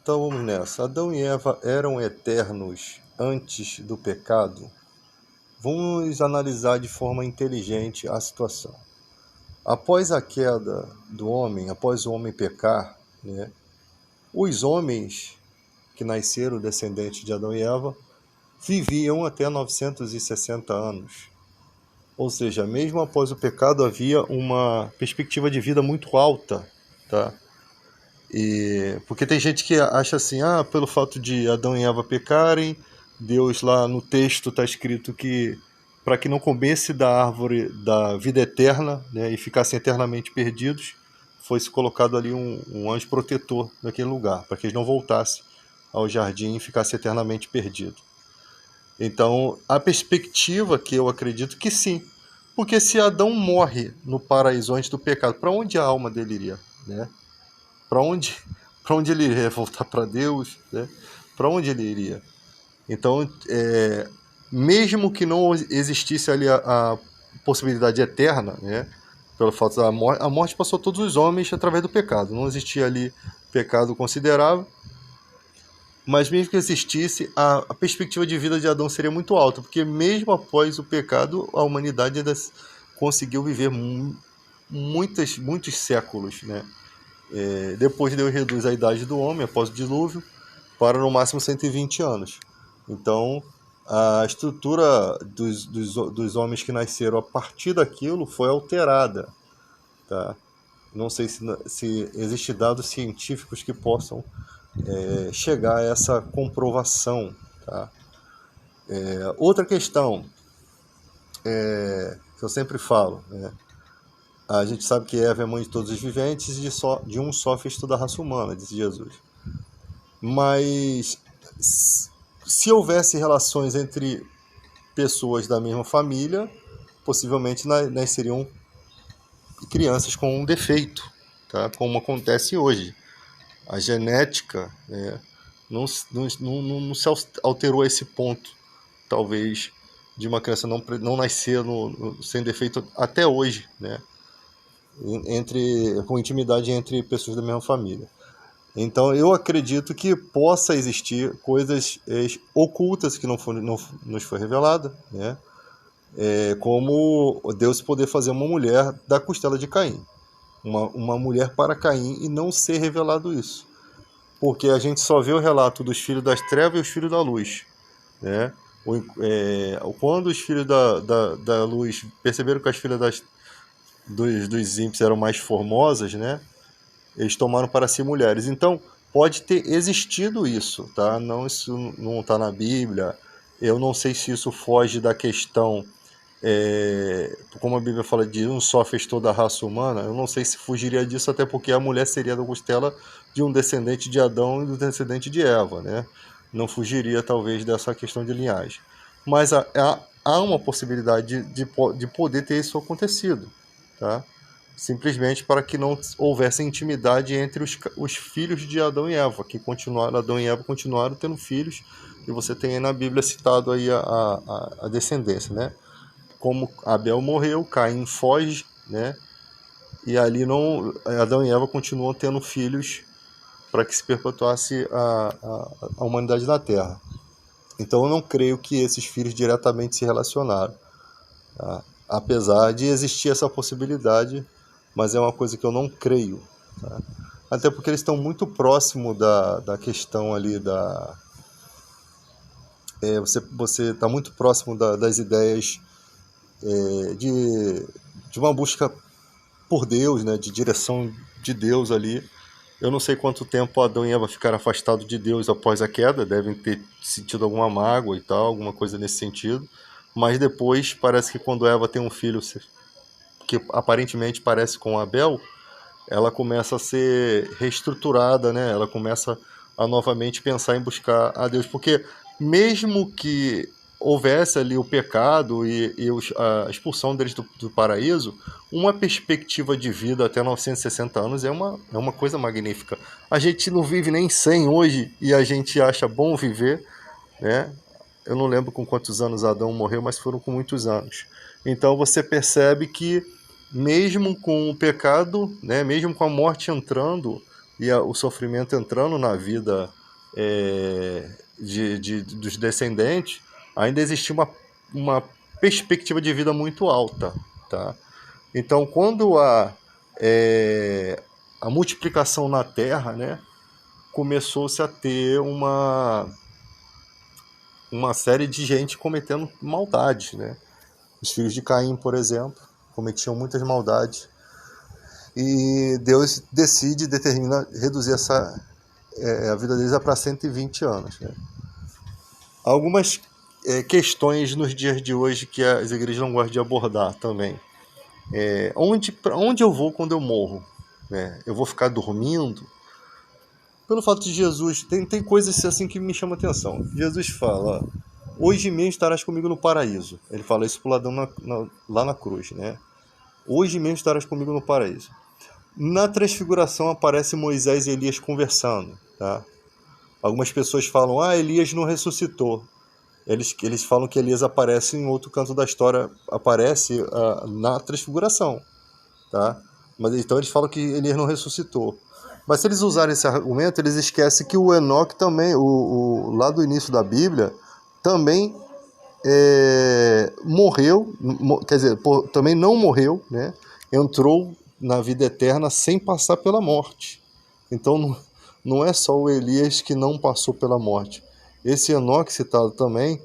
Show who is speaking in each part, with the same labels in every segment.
Speaker 1: Então vamos nessa. Adão e Eva eram eternos antes do pecado? Vamos analisar de forma inteligente a situação. Após a queda do homem, após o homem pecar, né, os homens que nasceram descendentes de Adão e Eva viviam até 960 anos. Ou seja, mesmo após o pecado havia uma perspectiva de vida muito alta, tá? Porque tem gente que acha assim, pelo fato de Adão e Eva pecarem, Deus lá no texto está escrito que para que não comesse da árvore da vida eterna, né, e ficassem eternamente perdidos, foi-se colocado ali um anjo protetor naquele lugar, para que eles não voltassem ao jardim e ficassem eternamente perdidos. Então, a perspectiva que eu acredito que sim, porque se Adão morre no paraíso antes do pecado, para onde a alma dele iria, né? Para onde, para onde ele iria? Voltar para Deus, né? Para onde ele iria? Então, mesmo que não existisse ali a possibilidade eterna, né? Pelo fato da morte, a morte passou a todos os homens através do pecado. Não existia ali pecado considerável, mas mesmo que existisse, a perspectiva de vida de Adão seria muito alta, porque mesmo após o pecado, a humanidade ainda conseguiu viver muitos séculos, né? Depois Deus reduz a idade do homem, após o dilúvio, para no máximo 120 anos. Então, a estrutura dos homens que nasceram a partir daquilo foi alterada. Tá? Não sei se existem dados científicos que possam chegar a essa comprovação. Tá? Outra questão que eu sempre falo, né? A gente sabe que Eva é mãe de todos os viventes e de um só fez toda a raça humana, disse Jesus. Mas se houvesse relações entre pessoas da mesma família, possivelmente nasceriam crianças com um defeito, tá? Como acontece hoje. A genética, né, não se alterou a esse ponto, talvez, de uma criança não nascer sem defeito até hoje, né? Com intimidade entre pessoas da mesma família. Então eu acredito que possa existir coisas ocultas que não nos foi revelada, né? Como Deus poder fazer uma mulher da costela de Caim, uma mulher para Caim, e não ser revelado isso, porque a gente só vê o relato dos filhos das trevas e os filhos da luz, né? Quando os filhos da luz perceberam que as filhas dos ímpios eram mais formosas, né? Eles tomaram para si mulheres. Então, pode ter existido isso, tá? Não, isso não está na Bíblia. Eu não sei se isso foge da questão, como a Bíblia fala de um só fez toda a raça humana. Eu não sei se fugiria disso, até porque a mulher seria da costela de um descendente de Adão e do descendente de Eva, né? Não fugiria, talvez, dessa questão de linhagem. Mas há uma possibilidade de poder ter isso acontecido, tá? Simplesmente para que não houvesse intimidade entre os filhos de Adão e Eva, que Adão e Eva continuaram tendo filhos, e você tem aí na Bíblia citado aí a descendência, né? Como Abel morreu, Caim foge, né? E ali Adão e Eva continuam tendo filhos para que se perpetuasse a humanidade na Terra. Então eu não creio que esses filhos diretamente se relacionaram, tá? Apesar de existir essa possibilidade, mas é uma coisa que eu não creio, tá? Até porque eles estão muito próximo da questão ali você está muito próximo das ideias de uma busca por Deus, né? De direção de Deus ali. Eu não sei quanto tempo Adão e Eva ficaram afastados de Deus após a queda, devem ter sentido alguma mágoa e tal, alguma coisa nesse sentido, mas depois parece que quando Eva tem um filho que aparentemente parece com Abel, ela começa a ser reestruturada, né? Ela começa a novamente pensar em buscar a Deus, porque mesmo que houvesse ali o pecado e a expulsão deles do paraíso, uma perspectiva de vida até 960 anos é uma coisa magnífica. A gente não vive nem 100 hoje e a gente acha bom viver, né? Eu não lembro com quantos anos Adão morreu, mas foram com muitos anos. Então você percebe que mesmo com o pecado, né, mesmo com a morte entrando e o sofrimento entrando na vida dos descendentes, ainda existia uma perspectiva de vida muito alta, tá? Então, quando a multiplicação na Terra, né, começou-se a ter uma série de gente cometendo maldades, né? Os filhos de Caim, por exemplo, cometiam muitas maldades, e Deus determina reduzir a vida deles para 120 anos, né? Algumas questões nos dias de hoje que as igrejas não gostam de abordar também. Onde eu vou quando eu morro? Eu vou ficar dormindo? Pelo fato de Jesus, tem coisas assim que me chamam a atenção. Jesus fala, hoje mesmo estarás comigo no paraíso. Ele fala isso pro ladrão lá na cruz, né? Hoje mesmo estarás comigo no paraíso. Na transfiguração aparece Moisés e Elias conversando, tá? Algumas pessoas falam, Elias não ressuscitou. Eles falam que Elias aparece em outro canto da história, aparece na transfiguração, tá? Mas então eles falam que Elias não ressuscitou. Mas se eles usarem esse argumento, eles esquecem que o Enoque também, lá do início da Bíblia, também morreu, quer dizer, também não morreu, né? Entrou na vida eterna sem passar pela morte. Então não é só o Elias que não passou pela morte. Esse Enoque citado também,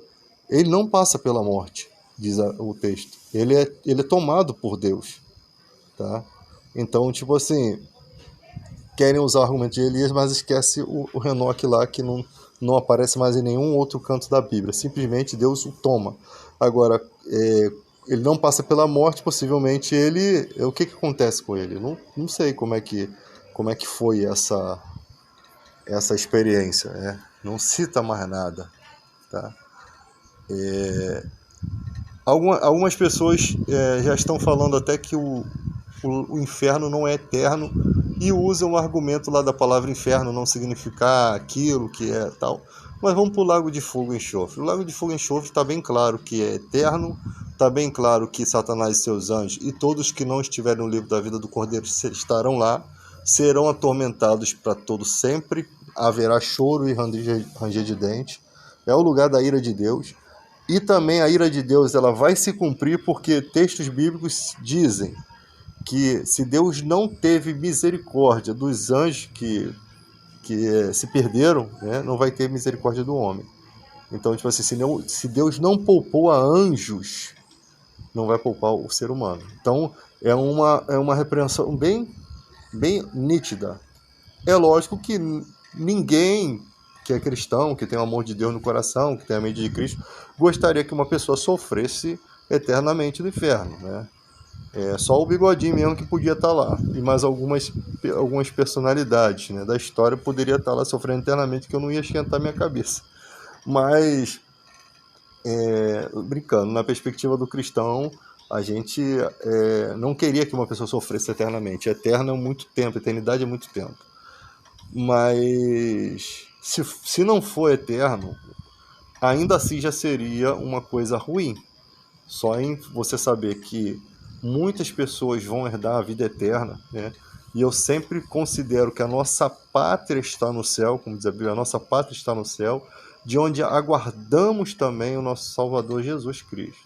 Speaker 1: ele não passa pela morte, diz o texto. Ele é tomado por Deus, tá? Então, tipo assim, querem usar o argumento de Elias, mas esquece o Enoque lá, que não aparece mais em nenhum outro canto da Bíblia. Simplesmente Deus o toma. Agora, ele não passa pela morte, possivelmente o que acontece com ele? Não sei como é que foi essa experiência, né? Não cita mais nada, tá? Algumas pessoas já estão falando até que o inferno não é eterno e usam o argumento lá da palavra inferno não significar aquilo que é tal. Mas vamos para o Lago de Fogo e Enxofre. O Lago de Fogo e Enxofre está bem claro que é eterno, está bem claro que Satanás e seus anjos e todos que não estiverem no livro da vida do Cordeiro estarão lá, serão atormentados para todo sempre, haverá choro e ranger de dente, é o lugar da ira de Deus. E também a ira de Deus ela vai se cumprir porque textos bíblicos dizem que se Deus não teve misericórdia dos anjos que se perderam, né, não vai ter misericórdia do homem. Então, tipo assim, se Deus não poupou a anjos, não vai poupar o ser humano. Então, é uma repreensão bem nítida. É lógico que ninguém que é cristão, que tem o amor de Deus no coração, que tem a mente de Cristo, gostaria que uma pessoa sofresse eternamente no inferno, né? Só o Bigodinho mesmo que podia estar lá, e mais algumas personalidades, né, da história poderia estar lá sofrendo eternamente, que eu não ia esquentar minha cabeça. Mas, brincando, na perspectiva do cristão, a gente não queria que uma pessoa sofresse eternamente. Eterno é muito tempo, eternidade é muito tempo. Mas, se não for eterno, ainda assim já seria uma coisa ruim. Só em você saber que muitas pessoas vão herdar a vida eterna, né? E eu sempre considero que a nossa pátria está no céu, como diz a Bíblia, a nossa pátria está no céu, de onde aguardamos também o nosso Salvador Jesus Cristo.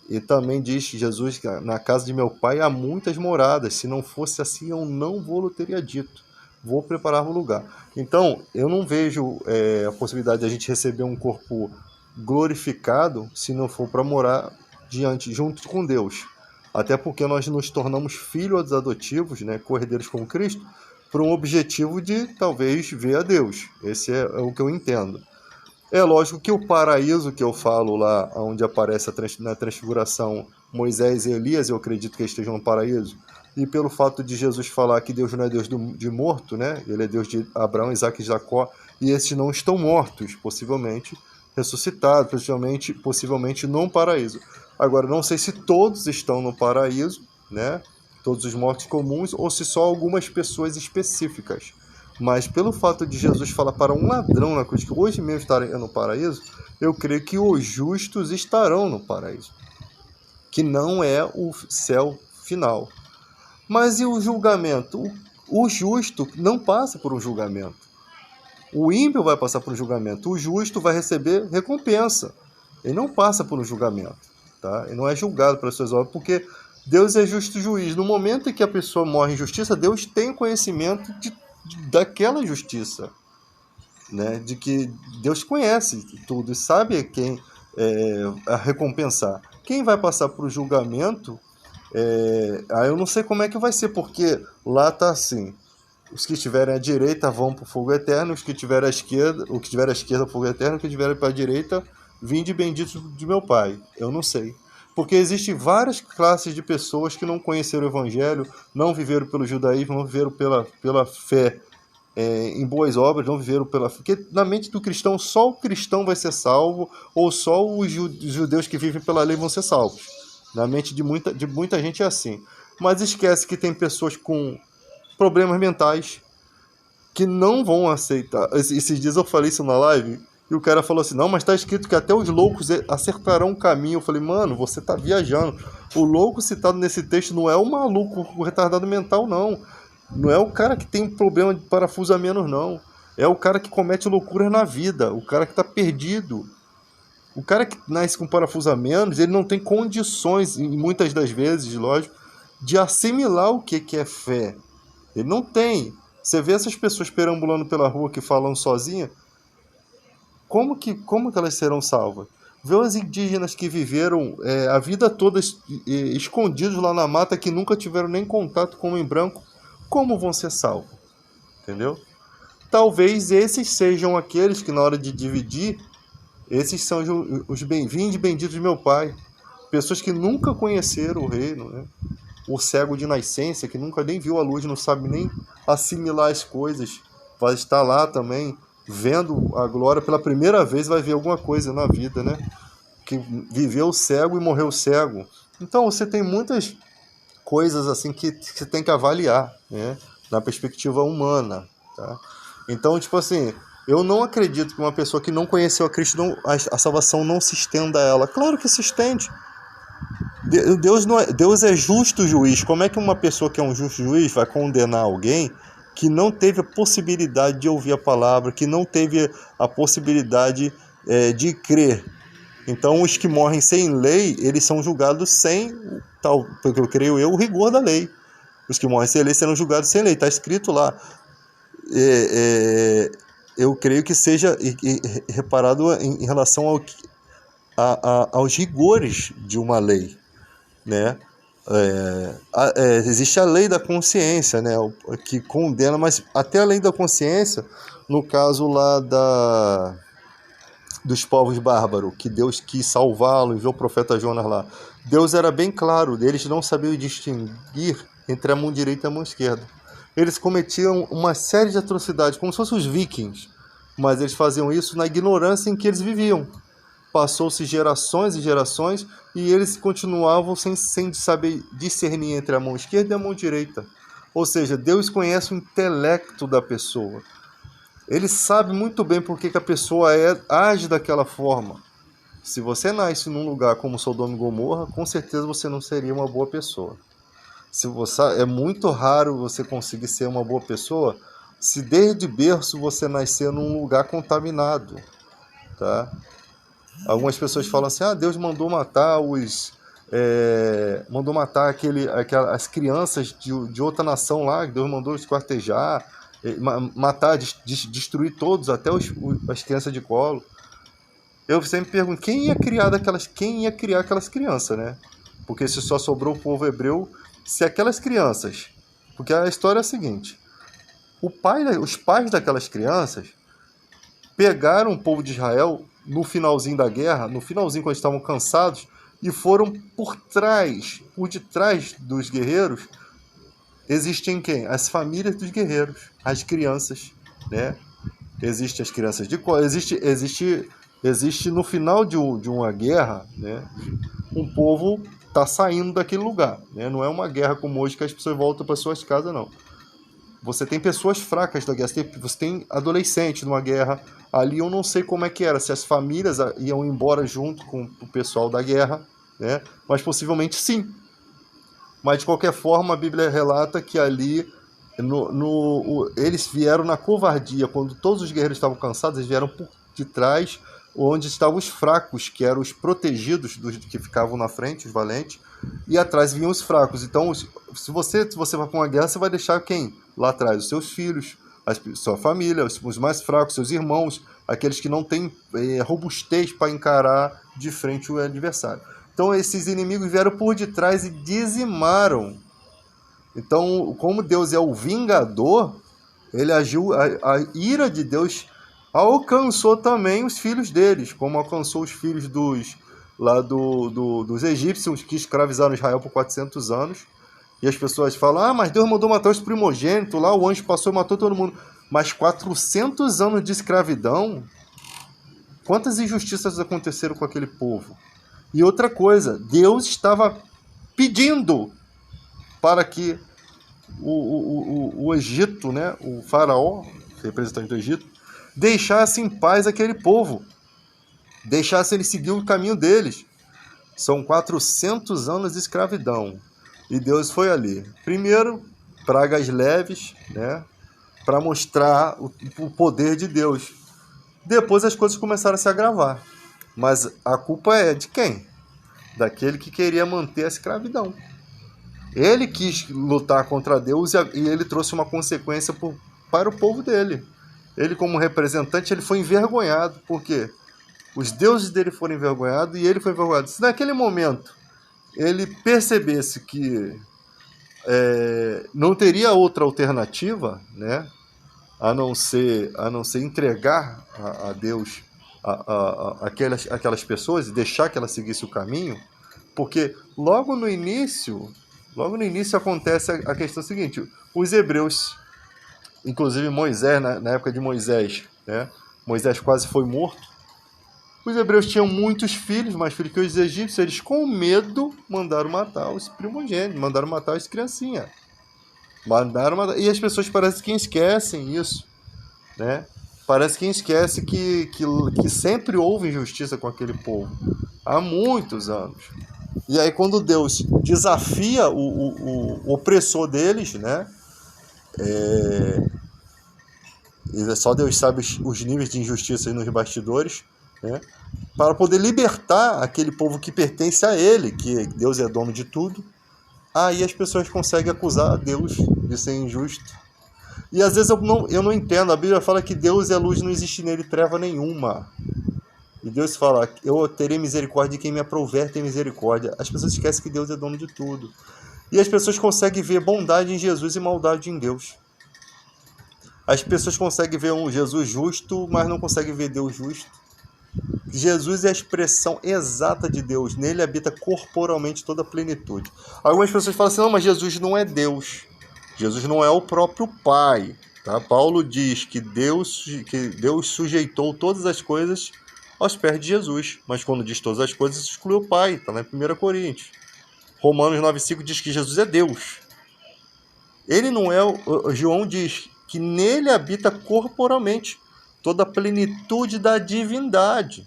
Speaker 1: E também diz Jesus, na casa de meu pai há muitas moradas, se não fosse assim eu não vou-lhe teria dito, vou preparar um lugar. Então, eu não vejo a possibilidade de a gente receber um corpo glorificado se não for para morar junto com Deus. Até porque nós nos tornamos filhos adotivos, né, co-herdeiros com Cristo, por um objetivo de talvez ver a Deus. Esse é o que eu entendo. É lógico que o paraíso que eu falo lá, onde aparece na transfiguração Moisés e Elias, eu acredito que eles estejam no paraíso. E pelo fato de Jesus falar que Deus não é Deus de morto, né? Ele é Deus de Abraão, Isaac e Jacó, e esses não estão mortos, possivelmente ressuscitados, possivelmente no paraíso. Agora, não sei se todos estão no paraíso, né? Todos os mortos comuns, ou se só algumas pessoas específicas. Mas pelo fato de Jesus falar para um ladrão na cruz que hoje mesmo estarei no paraíso, eu creio que os justos estarão no paraíso, que não é o céu final. Mas e o julgamento? O justo não passa por um julgamento. O ímpio vai passar por um julgamento. O justo vai receber recompensa. Ele não passa por um julgamento. Tá? Ele não é julgado pelas suas obras, porque Deus é justo juiz. No momento em que a pessoa morre em justiça, Deus tem conhecimento daquela justiça. Né? De que Deus conhece tudo e sabe quem a recompensar. Quem vai passar por julgamento, eu não sei como é que vai ser, porque lá está assim: os que estiverem à direita vão para o fogo eterno, os que estiverem à esquerda, o que estiver à esquerda para o fogo eterno, o que estiverem para a direita, vinde bendito de meu Pai. Eu não sei. Porque existem várias classes de pessoas que não conheceram o Evangelho, não viveram pelo judaísmo, não viveram pela fé em boas obras, não viveram pela... Porque na mente do cristão, só o cristão vai ser salvo, ou só os judeus que vivem pela lei vão ser salvos. Na mente de muita gente é assim. Mas esquece que tem pessoas com problemas mentais que não vão aceitar. Esses dias eu falei isso na live, e o cara falou assim: não, mas está escrito que até os loucos acertarão o caminho. Eu falei: mano, você está viajando. O louco citado nesse texto não é o maluco, o retardado mental, não. Não é o cara que tem problema de parafuso a menos, não. É o cara que comete loucuras na vida, o cara que está perdido. O cara que nasce com parafuso a menos, ele não tem condições, muitas das vezes, lógico, de assimilar o que é fé. Ele não tem. Você vê essas pessoas perambulando pela rua que falam sozinha, como que elas serão salvas? Vê os indígenas que viveram a vida toda escondidos lá na mata, que nunca tiveram nem contato com o homem branco, como vão ser salvos? Entendeu? Talvez esses sejam aqueles que, na hora de dividir, esses são os bem-vindos e benditos de meu Pai. Pessoas que nunca conheceram o reino, né? O cego de nascença, que nunca nem viu a luz, não sabe nem assimilar as coisas, vai estar lá também, vendo a glória pela primeira vez, vai ver alguma coisa na vida, né? Que viveu cego e morreu cego. Então você tem muitas coisas assim que você tem que avaliar, né? Na perspectiva humana, tá? Então, tipo assim, eu não acredito que uma pessoa que não conheceu a Cristo, a salvação não se estenda a ela. Claro que se estende. Deus é justo juiz. Como é que uma pessoa que é um justo juiz vai condenar alguém que não teve a possibilidade de ouvir a palavra, que não teve a possibilidade de crer? Então, os que morrem sem lei, eles são julgados sem, porque eu creio o rigor da lei. Os que morrem sem lei serão julgados sem lei. Está escrito lá. Eu creio que seja reparado em relação aos rigores de uma lei, né? Existe a lei da consciência, né? Que condena, mas até a lei da consciência, no caso lá dos povos bárbaros, que Deus quis salvá-lo, enviou o profeta Jonas lá, Deus era bem claro, eles não sabiam distinguir entre a mão direita e a mão esquerda. Eles cometiam uma série de atrocidades, como se fossem os vikings, mas eles faziam isso na ignorância em que eles viviam. Passou-se gerações e gerações e eles continuavam sem saber discernir entre a mão esquerda e a mão direita. Ou seja, Deus conhece o intelecto da pessoa. Ele sabe muito bem por que a pessoa age daquela forma. Se você nasce num lugar como Sodoma e Gomorra, com certeza você não seria uma boa pessoa. É muito raro você conseguir ser uma boa pessoa se desde berço você nascer num lugar contaminado, tá? Algumas pessoas falam assim: Deus mandou matar as crianças de outra nação lá, Deus mandou esquartejar, matar, destruir todos, até as crianças de colo. Eu sempre pergunto, quem ia criar aquelas crianças, né? Porque se só sobrou o povo hebreu, se aquelas crianças... Porque a história é a seguinte: os pais daquelas crianças pegaram o povo de Israel no finalzinho da guerra, no finalzinho quando eles estavam cansados, e foram por detrás dos guerreiros. Existem quem? As famílias dos guerreiros, as crianças, né? Existem as crianças de colo, existe no final de uma guerra, né? Um povo está saindo daquele lugar, né? Não é uma guerra como hoje que as pessoas voltam para suas casas, não. Você tem pessoas fracas da guerra, você tem adolescentes numa guerra. Ali eu não sei como é que era, se as famílias iam embora junto com o pessoal da guerra, né? Mas possivelmente sim. Mas de qualquer forma a Bíblia relata que ali eles vieram na covardia, quando todos os guerreiros estavam cansados, eles vieram por de trás, onde estavam os fracos, que eram os protegidos dos que ficavam na frente, os valentes, e atrás vinham os fracos. Então, se você vai para uma guerra, você vai deixar quem? Lá atrás, os seus filhos, sua família, os mais fracos, seus irmãos, aqueles que não têm robustez para encarar de frente o adversário. Então, esses inimigos vieram por detrás e dizimaram. Então, como Deus é o vingador, ele agiu, a ira de Deus alcançou também os filhos deles, como alcançou os filhos dos egípcios, que escravizaram Israel por 400 anos. E as pessoas falam, mas Deus mandou matar os primogênitos, lá o anjo passou e matou todo mundo. Mas 400 anos de escravidão, quantas injustiças aconteceram com aquele povo? E outra coisa, Deus estava pedindo para que o Egito, né, o faraó, representante do Egito, deixasse em paz aquele povo, deixasse ele seguir o caminho deles. São 400 anos de escravidão. E Deus foi ali. Primeiro, pragas leves, né, para mostrar o poder de Deus. Depois as coisas começaram a se agravar. Mas a culpa é de quem? Daquele que queria manter a escravidão. Ele quis lutar contra Deus e ele trouxe uma consequência para o povo dele. Ele, como representante, ele foi envergonhado. Por quê? Os deuses dele foram envergonhados e ele foi envergonhado. Se naquele momento ele percebesse que não teria outra alternativa, né, a não ser entregar a Deus aquelas pessoas e deixar que ela seguisse o caminho, porque logo no início acontece a questão seguinte: os hebreus, inclusive Moisés, na época de Moisés, né, Moisés quase foi morto. Os hebreus tinham muitos filhos, mais filhos que os egípcios. Eles, com medo, mandaram matar os primogênitos, mandaram matar as criancinhas. E as pessoas parecem que esquecem isso, né? Parece que esquece que sempre houve injustiça com aquele povo, há muitos anos. E aí, quando Deus desafia o opressor deles, né? Só Deus sabe os níveis de injustiça aí nos bastidores, né? Para poder libertar aquele povo que pertence a ele, que Deus é dono de tudo. Aí as pessoas conseguem acusar a Deus de ser injusto. E às vezes eu não entendo. A Bíblia fala que Deus é luz, não existe nele treva nenhuma. E Deus fala, eu terei misericórdia de quem me aprouver ter misericórdia. As pessoas esquecem que Deus é dono de tudo. E as pessoas conseguem ver bondade em Jesus e maldade em Deus. As pessoas conseguem ver um Jesus justo, mas não conseguem ver Deus justo. Jesus é a expressão exata de Deus. Nele habita corporalmente toda a plenitude. Algumas pessoas falam assim, não, mas Jesus não é Deus. Jesus não é o próprio Pai. Tá? Paulo diz que Deus sujeitou todas as coisas aos pés de Jesus. Mas quando diz todas as coisas, exclui o Pai. Está lá em 1 Coríntios. Romanos 9,5 diz que Jesus é Deus. Ele não é... João diz que nele habita corporalmente toda a plenitude da divindade.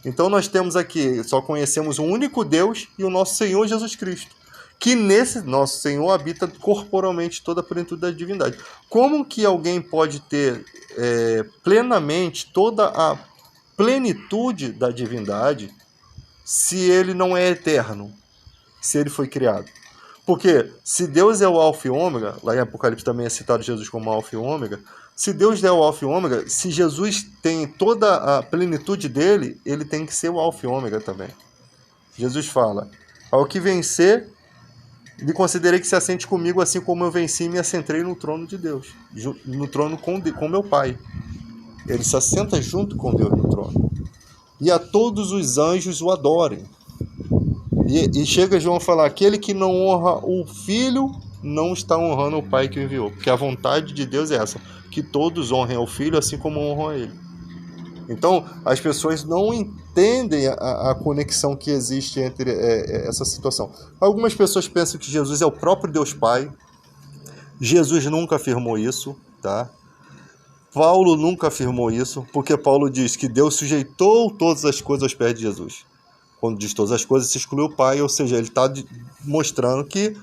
Speaker 1: Então nós temos aqui, só conhecemos um único Deus e o nosso Senhor Jesus Cristo, que nesse nosso Senhor habita corporalmente toda a plenitude da divindade. Como que alguém pode ter plenamente toda a plenitude da divindade se ele não é eterno, se ele foi criado? Porque se Deus é o Alfa e Ômega, lá em Apocalipse também é citado Jesus como Alfa e Ômega, se Deus é o Alfa e Ômega, se Jesus tem toda a plenitude dele, ele tem que ser o Alfa e Ômega também. Jesus fala, ao que vencer, lhe considerei que se assente comigo, assim como eu venci e me assentei no trono de Deus, no trono com meu Pai. Ele se assenta junto com Deus no trono. E a todos os anjos o adorem. E chega João a falar, aquele que não honra o Filho não está honrando o Pai que o enviou. Porque a vontade de Deus é essa, que todos honrem ao Filho assim como honram a Ele. Então, as pessoas não entendem a conexão que existe entre essa situação. Algumas pessoas pensam que Jesus é o próprio Deus Pai. Jesus nunca afirmou isso, tá? Paulo nunca afirmou isso, porque Paulo diz que Deus sujeitou todas as coisas aos pés de Jesus. Quando diz todas as coisas, se exclui o Pai, ou seja, ele está mostrando que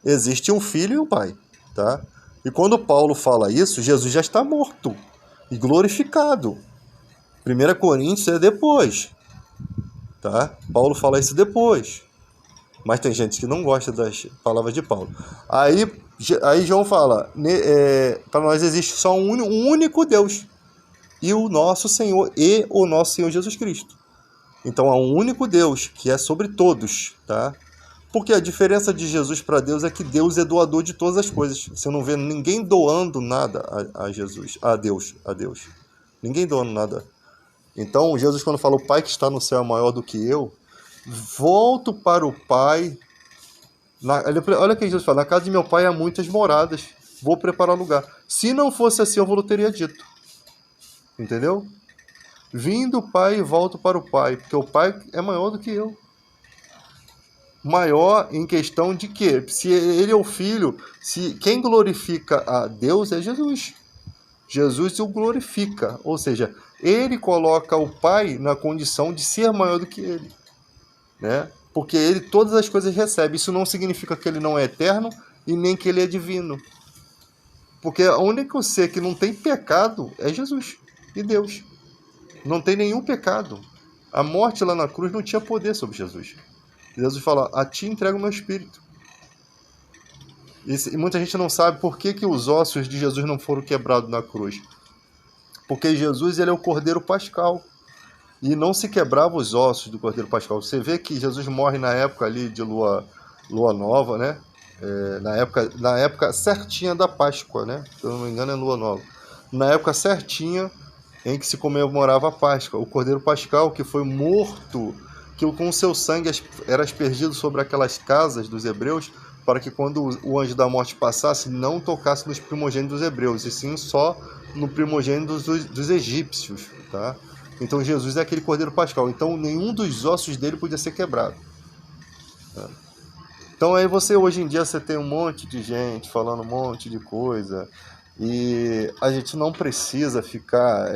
Speaker 1: existe um Filho e um Pai, tá? E quando Paulo fala isso, Jesus já está morto e glorificado. 1 Coríntios é depois, tá? Paulo fala isso depois. Mas tem gente que não gosta das palavras de Paulo. Aí João fala, para nós existe só um único Deus, e o nosso Senhor Jesus Cristo. Então há um único Deus, que é sobre todos, tá? Porque a diferença de Jesus para Deus é que Deus é doador de todas as coisas. Você não vê ninguém doando nada a Jesus, a Deus. Ninguém doando nada. Então Jesus, quando fala o Pai que está no céu é maior do que eu, volto para o Pai. Olha o que Jesus fala, na casa de meu Pai há muitas moradas, vou preparar lugar. Se não fosse assim, eu vou teria dito. Entendeu? Vim do Pai e volto para o Pai, porque o Pai é maior do que eu. Maior em questão de que, se ele é o Filho, se quem glorifica a Deus é Jesus. Jesus o glorifica, ou seja, ele coloca o Pai na condição de ser maior do que ele, né? Porque ele todas as coisas recebe. Isso não significa que ele não é eterno e nem que ele é divino. Porque o único ser que não tem pecado é Jesus e Deus. Não tem nenhum pecado. A morte lá na cruz não tinha poder sobre Jesus. Jesus fala, a ti entrego o meu espírito. E muita gente não sabe por que os ossos de Jesus não foram quebrados na cruz. Porque Jesus ele é o Cordeiro Pascal. E não se quebrava os ossos do Cordeiro Pascal. Você vê que Jesus morre na época ali de lua nova, né? Na época certinha da Páscoa, né? Se eu não me engano é lua nova. Na época certinha em que se comemorava a Páscoa. O Cordeiro Pascal que foi morto, que com o seu sangue era aspergido sobre aquelas casas dos hebreus, para que quando o anjo da morte passasse, não tocasse nos primogênitos dos hebreus, e sim só no primogênito dos egípcios, tá? Então Jesus é aquele Cordeiro Pascal. Então nenhum dos ossos dele podia ser quebrado. Tá? Então aí hoje em dia você tem um monte de gente falando um monte de coisa. E a gente não precisa ficar...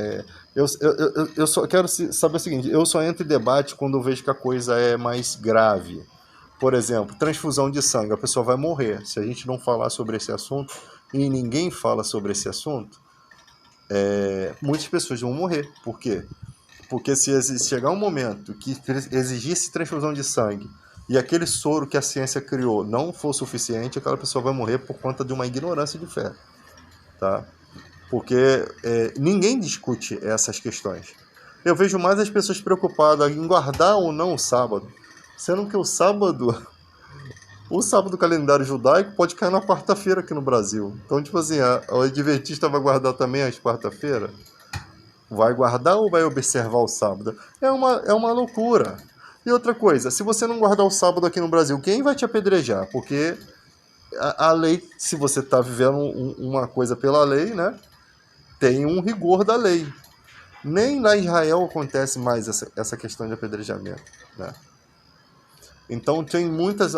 Speaker 1: Eu só quero saber o seguinte, eu só entro em debate quando eu vejo que a coisa é mais grave. Por exemplo, transfusão de sangue, a pessoa vai morrer. Se a gente não falar sobre esse assunto, e ninguém fala sobre esse assunto, muitas pessoas vão morrer. Por quê? Porque se chegar um momento que exigisse transfusão de sangue e aquele soro que a ciência criou não for suficiente, aquela pessoa vai morrer por conta de uma ignorância de fé. Tá? Porque ninguém discute essas questões. Eu vejo mais as pessoas preocupadas em guardar ou não o sábado, sendo que o sábado do calendário judaico pode cair na quarta-feira aqui no Brasil. Então, tipo assim, o adventista vai guardar também as quarta-feira? Vai guardar ou vai observar o sábado? É uma loucura. E outra coisa, se você não guardar o sábado aqui no Brasil, quem vai te apedrejar? Porque a lei, se você está vivendo uma coisa pela lei, né, tem um rigor da lei. Nem lá em Israel acontece mais essa questão de apedrejamento, né? Então tem muitas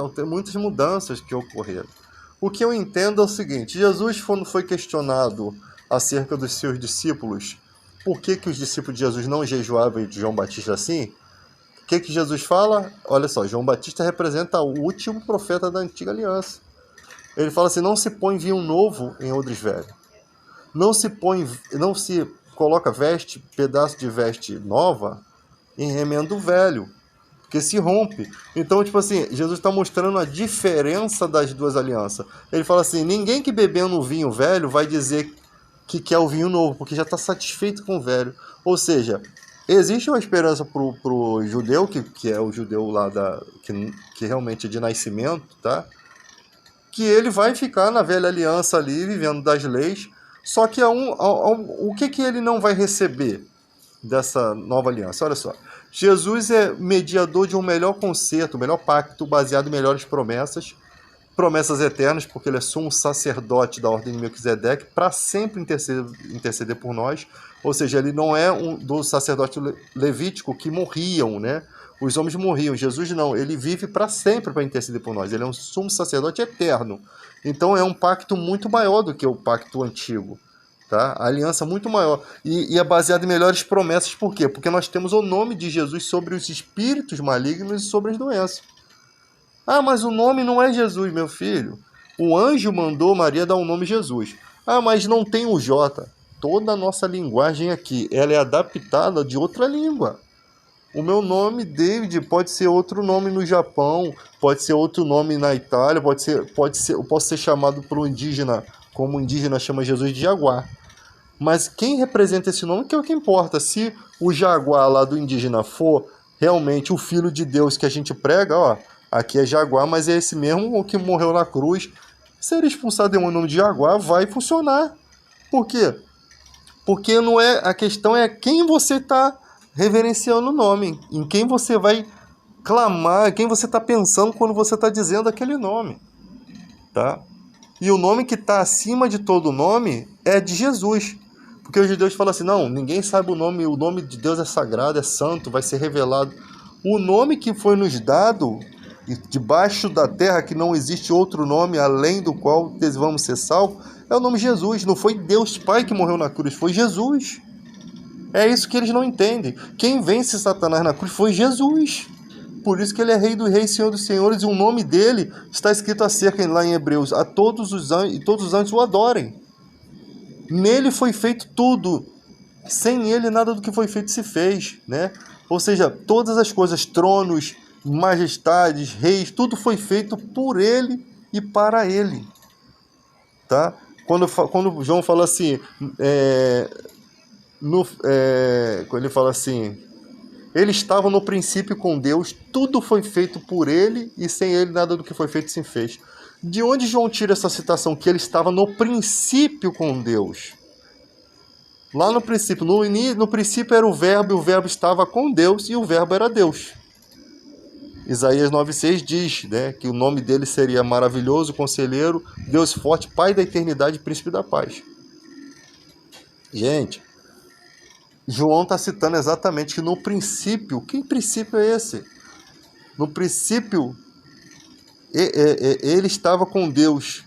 Speaker 1: mudanças que ocorreram. O que eu entendo é o seguinte, Jesus, quando foi questionado acerca dos seus discípulos, por que os discípulos de Jesus não jejuavam e de João Batista assim? O que Jesus fala? Olha só, João Batista representa o último profeta da antiga aliança. Ele fala assim, não se põe vinho novo em odres velhos. Não se coloca pedaço de veste nova em remendo velho, porque se rompe. Então, tipo assim, Jesus está mostrando a diferença das duas alianças. Ele fala assim, ninguém que bebendo o vinho velho vai dizer que quer o vinho novo, porque já está satisfeito com o velho. Ou seja, existe uma esperança pro judeu, que é o judeu lá que realmente é de nascimento, tá? Que ele vai ficar na velha aliança ali, vivendo das leis, só que o que ele não vai receber dessa nova aliança? Olha só, Jesus é mediador de um melhor concerto, um melhor pacto, baseado em melhores promessas eternas, porque ele é sumo sacerdote da ordem de Melquisedeque, para sempre interceder por nós. Ou seja, ele não é do sacerdote levítico que morriam, né? Os homens morriam. Jesus não, ele vive para sempre para interceder por nós. Ele é um sumo sacerdote eterno. Então é um pacto muito maior do que o pacto antigo. Tá? A aliança muito maior. E é baseada em melhores promessas. Por quê? Porque nós temos o nome de Jesus sobre os espíritos malignos e sobre as doenças. Ah, mas o nome não é Jesus, meu filho. O anjo mandou Maria dar o nome Jesus. Ah, mas não tem o J. Toda a nossa linguagem aqui, ela é adaptada de outra língua. O meu nome, David, pode ser outro nome no Japão, pode ser outro nome na Itália, eu posso ser chamado por um indígena, como o indígena chama Jesus de Jaguar. Mas quem representa esse nome que é o que importa. Se o Jaguar lá do indígena for realmente o Filho de Deus que a gente prega, ó, aqui é Jaguar, mas é esse mesmo o que morreu na cruz. Se ele expulsar o demônio em nome de Jaguar, vai funcionar. Por quê? Porque não é, a questão é quem você está reverenciando o nome, em quem você vai clamar, quem você está pensando quando você está dizendo aquele nome, tá? E o nome que está acima de todo nome é de Jesus, porque os judeus falam assim, não, ninguém sabe o nome de Deus é sagrado, é santo, vai ser revelado. O nome que foi nos dado, debaixo da terra, que não existe outro nome além do qual vamos ser salvos, é o nome Jesus. Não foi Deus Pai que morreu na cruz, foi Jesus. É isso que eles não entendem. Quem vence Satanás na cruz foi Jesus. Por isso que ele é Rei dos Reis, Senhor dos Senhores, e o nome dele está escrito acerca lá em Hebreus, a todos os anjos, e todos os anjos o adorem. Nele foi feito tudo. Sem ele nada do que foi feito se fez, né? Ou seja, todas as coisas, tronos, majestades, reis, tudo foi feito por ele e para ele, tá? Quando João fala assim, quando ele fala assim, ele estava no princípio com Deus, tudo foi feito por ele e sem ele nada do que foi feito se fez. De onde João tira essa citação que ele estava no princípio com Deus? Lá no princípio, no princípio era o verbo estava com Deus e o verbo era Deus. Isaías 9,6 diz, né, que o nome dele seria maravilhoso, conselheiro, Deus forte, Pai da eternidade, príncipe da paz. Gente, João está citando exatamente que no princípio, que princípio é esse? No princípio, ele estava com Deus,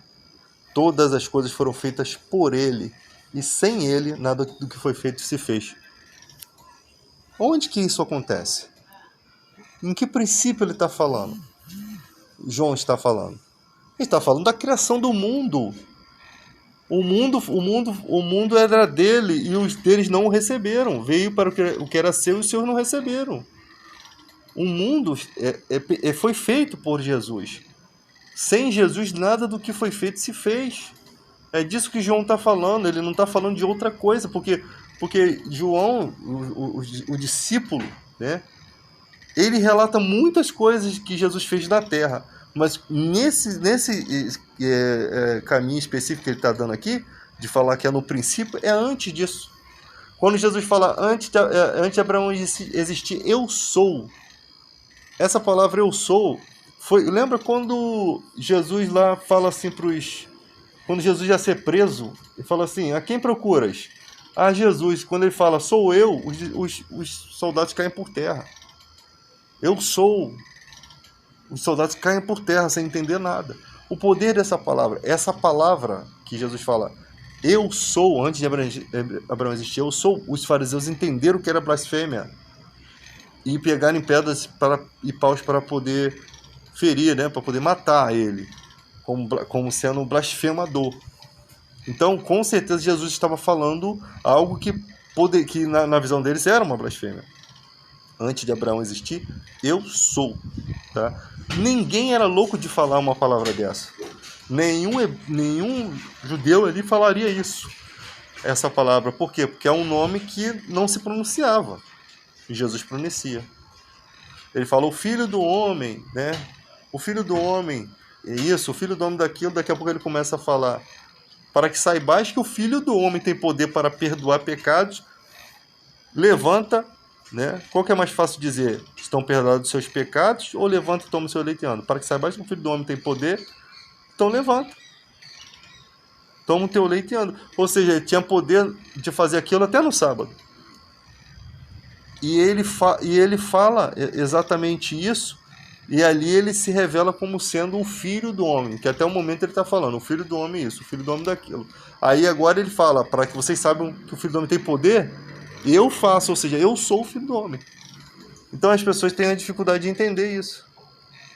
Speaker 1: todas as coisas foram feitas por ele, e sem ele, nada do que foi feito se fez. Onde que isso acontece? Em que princípio ele está falando? João está falando. Ele está falando da criação do mundo. O mundo era dele e os deles não o receberam. Veio para o que era seu e os seus não receberam. O mundo foi feito por Jesus. Sem Jesus, nada do que foi feito se fez. É disso que João está falando. Ele não está falando de outra coisa. Porque João, o discípulo, né, ele relata muitas coisas que Jesus fez na terra. Mas nesse caminho específico que ele está dando aqui, de falar que é no princípio, é antes disso. Quando Jesus fala, antes de Abraão existir, eu sou. Essa palavra eu sou, lembra quando Jesus lá fala assim quando Jesus ia ser preso, ele fala assim, a quem procuras? A Jesus. Quando ele fala, sou eu, os soldados caem por terra. Eu sou. Os soldados caem por terra sem entender nada. O poder dessa palavra, essa palavra que Jesus fala, eu sou, antes de Abraão existir, eu sou, os fariseus entenderam que era blasfêmia e pegarem pedras e paus para poder ferir, né, para poder matar ele, como sendo um blasfemador. Então, com certeza, Jesus estava falando algo que na visão deles era uma blasfêmia. Antes de Abraão existir, eu sou, tá? Ninguém era louco de falar uma palavra dessa. Nenhum judeu ali falaria isso, essa palavra. Por quê? Porque é um nome que não se pronunciava. E Jesus pronuncia. Ele fala o filho do homem, né? O filho do homem, é isso, o filho do homem daquilo. Daqui a pouco ele começa a falar, para que saibais que o filho do homem tem poder para perdoar pecados, levanta, né? Qual que é mais fácil dizer? Estão perdoados os seus pecados, ou levanta e toma o seu leite e anda? Para que saibais que o Filho do Homem tem poder, então levanta. Toma o teu leite e anda. Ou seja, ele tinha poder de fazer aquilo até no sábado. E ele fala exatamente isso, e ali ele se revela como sendo o Filho do Homem, que até o momento ele está falando, o Filho do Homem isso, o Filho do Homem daquilo. Aí agora ele fala, para que vocês saibam que o Filho do Homem tem poder, eu faço, ou seja, eu sou o Filho do Homem. Então as pessoas têm a dificuldade de entender isso.